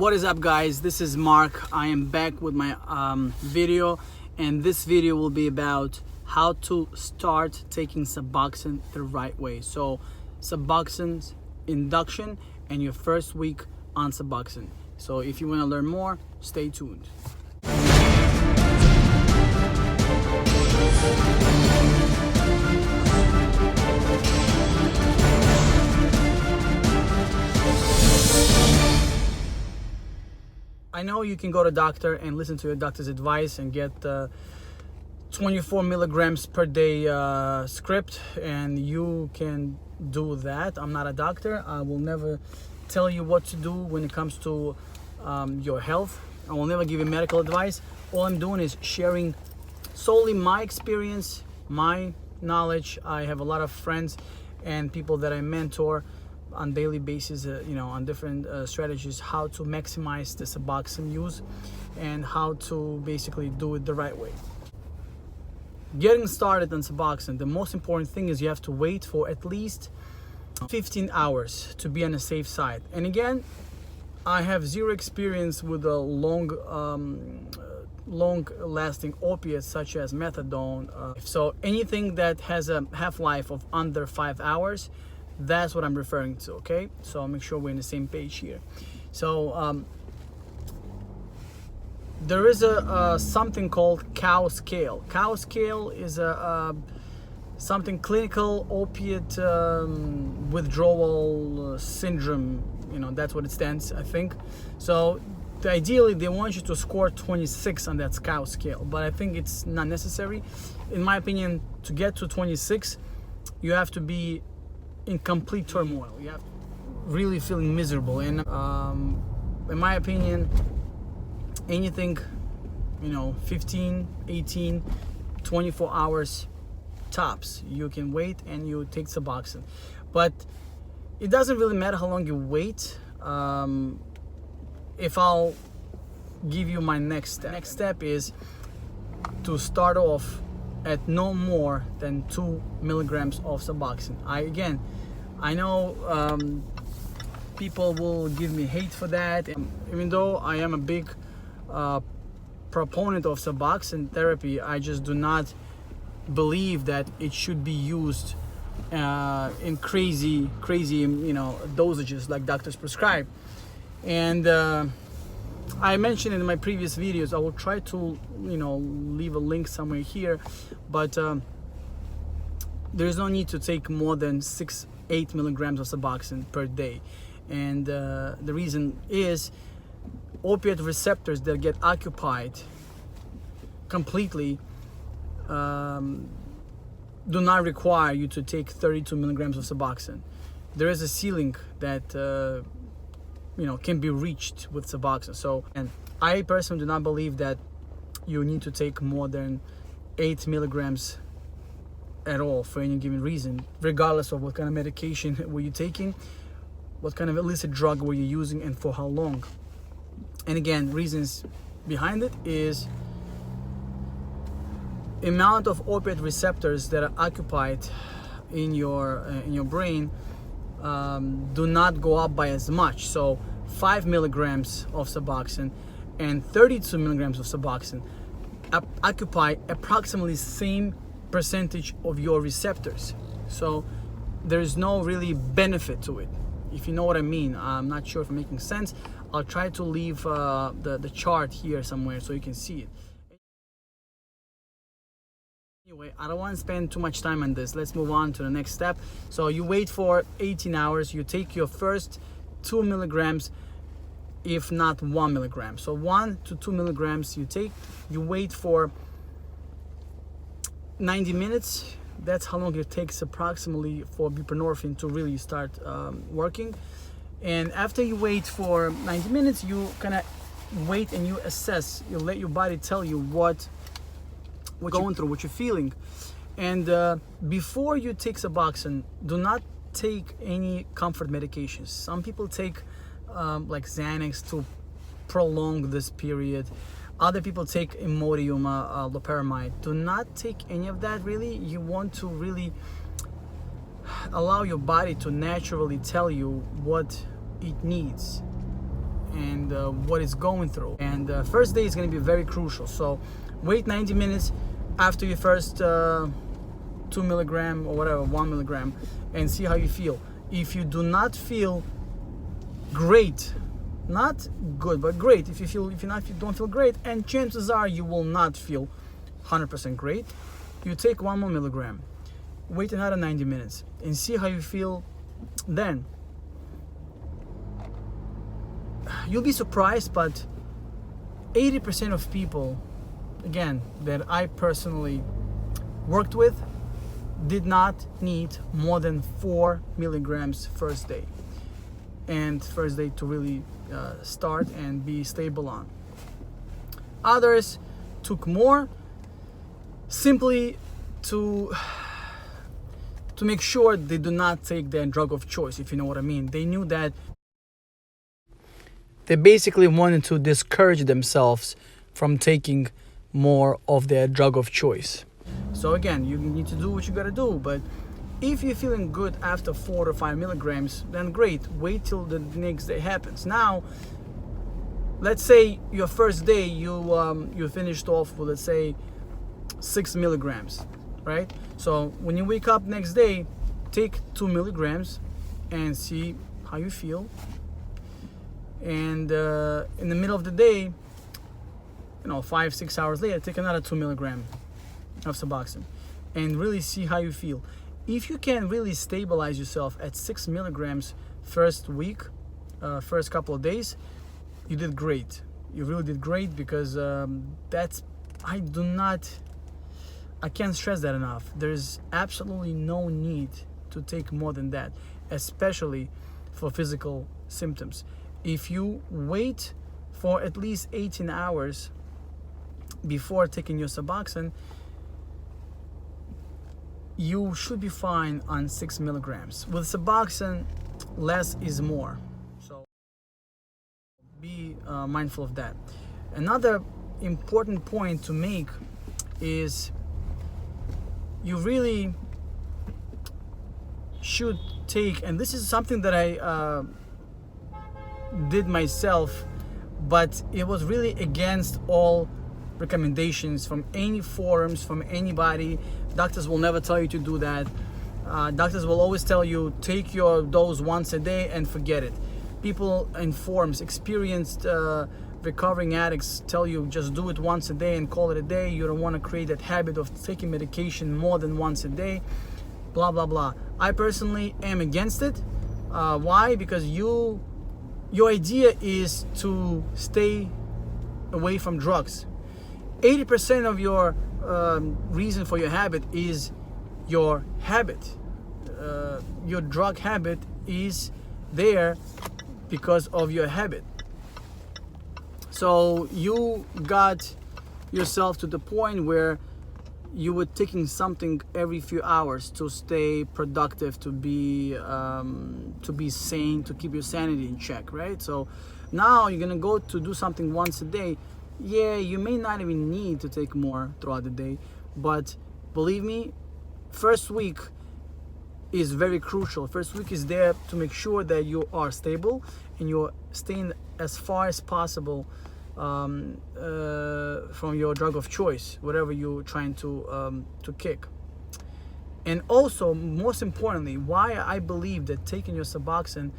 What is up, guys? This is Mark. I am back with my video, and this video will be about how to start taking Suboxone the right way. So Suboxone's induction and your first week on Suboxone. So if you want to learn more, stay tuned. I know you can go to a doctor and listen to your doctor's advice and get 24 milligrams per day script, and you can do that. I'm not a doctor. I will never tell you what to do when it comes to your health. I will never give you medical advice. All I'm doing is sharing solely my experience, my knowledge. I have a lot of friends and people that I mentor on daily basis, on different strategies, how to maximize the Suboxone use and how to basically do it the right way. Getting started on Suboxone, the most important thing is you have to wait for at least 15 hours to be on the safe side. And again, I have zero experience with the long-lasting opiates such as methadone. So anything that has a half-life of under 5 hours, that's what I'm referring to, okay? So I'll make sure we're on the same page here. So there is a something called cow scale. Cow scale is something clinical opiate withdrawal syndrome. That's what it stands, I think. So ideally they want you to score 26 on that cow scale, but I think it's not necessary. In my opinion, to get to 26, you have to be in complete turmoil. You have really feeling miserable, and in my opinion, anything 15, 18, 24 hours tops, you can wait and you take Suboxone. But it doesn't really matter how long you wait. If I'll give you my next step is to start off at no more than 2 milligrams of Suboxone. I know people will give me hate for that, even though I am a big proponent of Suboxone therapy. I just do not believe that it should be used in crazy dosages like doctors prescribe. And I mentioned in my previous videos, I will try to leave a link somewhere here, but there's no need to take more than 8 milligrams of Suboxone per day. And the reason is opiate receptors that get occupied completely do not require you to take 32 milligrams of Suboxone. There is a ceiling that can be reached with Suboxone. So, and I personally do not believe that you need to take more than 8 milligrams at all for any given reason, regardless of what kind of medication were you taking, what kind of illicit drug were you using, and for how long. And again, reasons behind it is amount of opiate receptors that are occupied in your brain do not go up by as much. So 5 milligrams of Suboxone and 32 milligrams of Suboxone occupy approximately the same percentage of your receptors. So there's no really benefit to it, if you know what I mean. I'm not sure if I'm making sense. I'll try to leave the chart here somewhere so you can see it. Anyway, I don't want to spend too much time on this. Let's move on to the next step. So you wait for 18 hours. You take your first 2 milligrams, if not 1 milligram. So 1 to 2 milligrams you take. You wait for 90 minutes. That's how long it takes approximately for buprenorphine to really start working. And after you wait for 90 minutes, you kind of wait and you assess. You let your body tell you what you're going through, what you're feeling. And before you take Suboxone, do not take any comfort medications. Some people take like Xanax to prolong this period. Other people take Imodium, loperamide. Do not take any of that, really. You want to really allow your body to naturally tell you what it needs. and what it's going through. And first day is going to be very crucial. So wait 90 minutes after your first 2 milligram or whatever, 1 milligram, and see how you feel. If you do not feel great, not good, but great, if you don't feel great, and chances are you will not feel 100% great, you take 1 more milligram, wait another 90 minutes, and see how you feel then. You'll be surprised, but 80% of people, again, that I personally worked with, did not need more than 4 milligrams first day, and first day to really start and be stable on. Others took more, simply to make sure they do not take their drug of choice, if you know what I mean. They knew that they basically wanted to discourage themselves from taking more of their drug of choice. So again, you need to do what you gotta do, but if you're feeling good after 4 to 5 milligrams, then great, wait till the next day happens. Now, let's say your first day you finished off with, let's say, 6 milligrams, right? So when you wake up next day, take 2 milligrams and see how you feel. And in the middle of the day, 5-6 hours later, take another 2 milligram of Suboxone and really see how you feel. If you can really stabilize yourself at 6 milligrams first week, first couple of days, you did great. You really did great, because I can't stress that enough. There's absolutely no need to take more than that, especially for physical symptoms. If you wait for at least 18 hours before taking your Suboxone, you should be fine on 6 milligrams. With Suboxone, less is more. So be mindful of that. Another important point to make is you really should take, and this is something that I did myself, but it was really against all recommendations from any forums, from anybody. Doctors will never tell you to do that. Doctors will always tell you, take your dose once a day and forget it. People in forums, experienced recovering addicts, tell you just do it once a day and call it a day. You don't want to create that habit of taking medication more than once a day, blah blah blah. I personally am against it. Why? Because your idea is to stay away from drugs. 80% of your reason for your habit is your habit. Your drug habit is there because of your habit. So you got yourself to the point where you were taking something every few hours to stay productive, to be sane, to keep your sanity in check, right? So now you're gonna go to do something once a day. Yeah, you may not even need to take more throughout the day, but believe me, first week is very crucial. First week is there to make sure that you are stable and you're staying as far as possible from your drug of choice, whatever you're trying to kick. And also, most importantly, why I believe that taking your Suboxone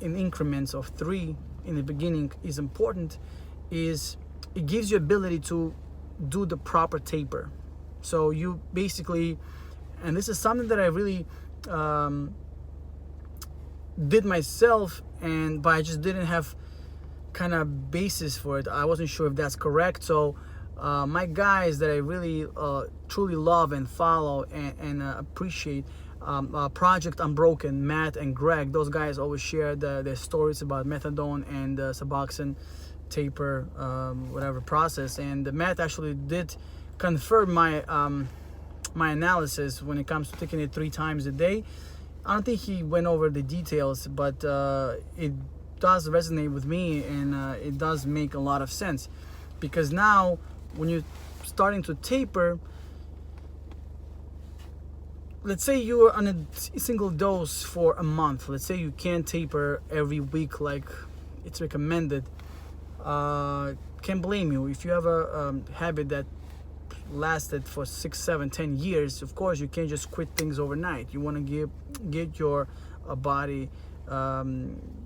in increments of 3 in the beginning is important is it gives you ability to do the proper taper. So you basically, and this is something that I really did myself, but I just didn't have kind of basis for it. I wasn't sure if that's correct. So my guys that I really truly love and follow and appreciate, Project Unbroken, Matt and Greg, those guys always share their stories about methadone and Suboxone taper whatever process. And Matt actually did confirm my my analysis when it comes to taking it 3 times a day. I don't think he went over the details, but it does resonate with me, and it does make a lot of sense, because now when you're starting to taper, let's say you're on a single dose for a month. Let's say you can't taper every week like it's recommended. Can't blame you if you have a habit that lasted for 6, 7, 10 years. Of course, you can't just quit things overnight. You want to get your body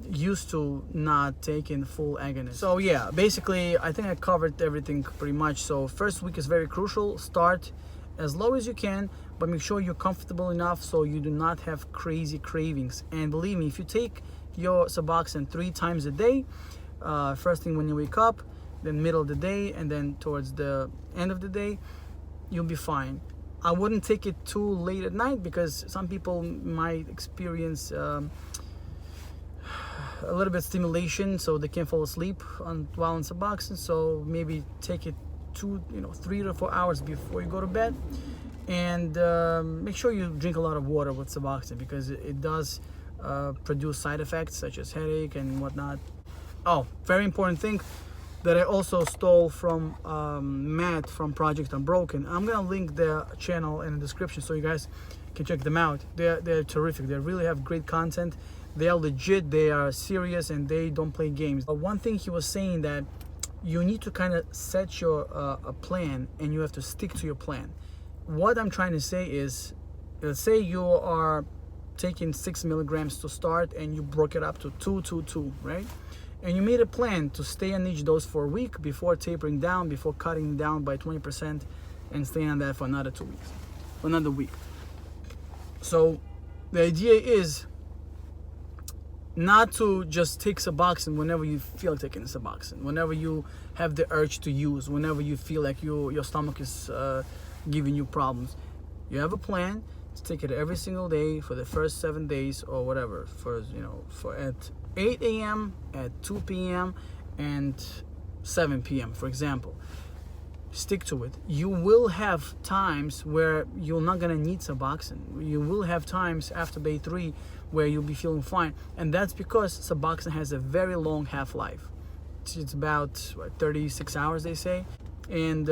used to not taking full agonist. So yeah, basically I think I covered everything pretty much. So first week is very crucial. Start as low as you can, but make sure you're comfortable enough so you do not have crazy cravings. And believe me, if you take your Suboxone 3 times a day, first thing when you wake up, then middle of the day, and then towards the end of the day, you'll be fine. I wouldn't take it too late at night because some people might experience a little bit stimulation, so they can't fall asleep while on Suboxone. So maybe take it 3 to 4 hours before you go to bed, and make sure you drink a lot of water with Suboxone because it does produce side effects such as headache and whatnot. Oh, very important thing that I also stole from Matt from Project Unbroken. I'm gonna link their channel in the description so you guys can check them out. They're terrific. They really have great content. They are legit, they are serious, and they don't play games. One thing he was saying that you need to kind of set your a plan, and you have to stick to your plan. What I'm trying to say is, let's say you are taking 6 milligrams to start and you broke it up to 2, right? And you made a plan to stay on each dose for a week before tapering down, before cutting down by 20% and staying on that for another 2 weeks, another week. So the idea is not to just take Suboxone whenever you feel like taking Suboxone, whenever you have the urge to use, whenever you feel like your stomach is giving you problems. You have a plan to take it every single day for the first 7 days or whatever, for at 8 a.m., at 2 p.m., and 7 p.m., for example. Stick to it. You will have times where you're not gonna need Suboxone. You will have times after day 3 where you'll be feeling fine, and that's because Suboxone has a very long half-life. It's about 36 hours, they say. And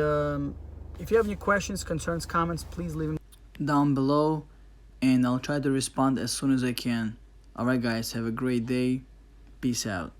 if you have any questions, concerns, comments, please leave them down below, and I'll try to respond as soon as I can. Alright guys, have a great day. Peace out.